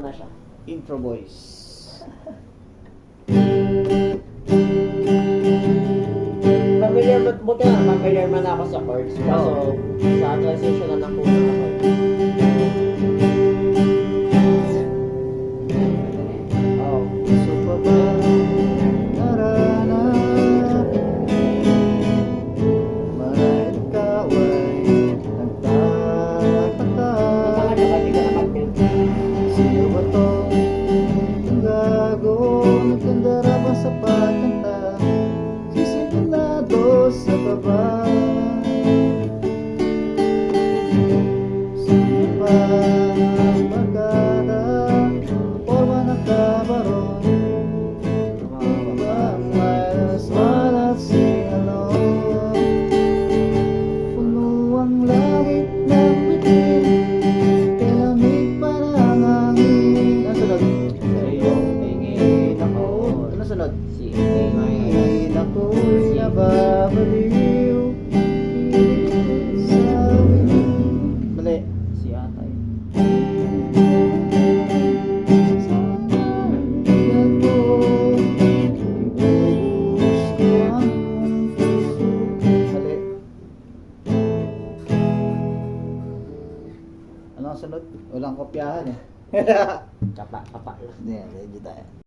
na siya. Intro boys. Buti na, familiar man ako sa chords. Kaso, sa transition na ng kuna ako. Oh. Gusto pa ba naranap? Marahil ikaw ay nagtataka. Tama na, hindi ka na mag-build. Sino ba to? Ang gago, nagkandara ba sa pagkanta? Sisigurado sa baba. Sino ba magkada? Forma ng kabaron. Smile at sing along. Puno ang langit ng bitin, kalamig parang hangin. Ano sunod? Sa'yo tingin ako. Ano sunod? Si Tingin ako'y nababaliw. Sabi mali. Si Atay. Ano ang sunod? Walang kopyahan eh. Kapa lang. Hindi, hindi tayo.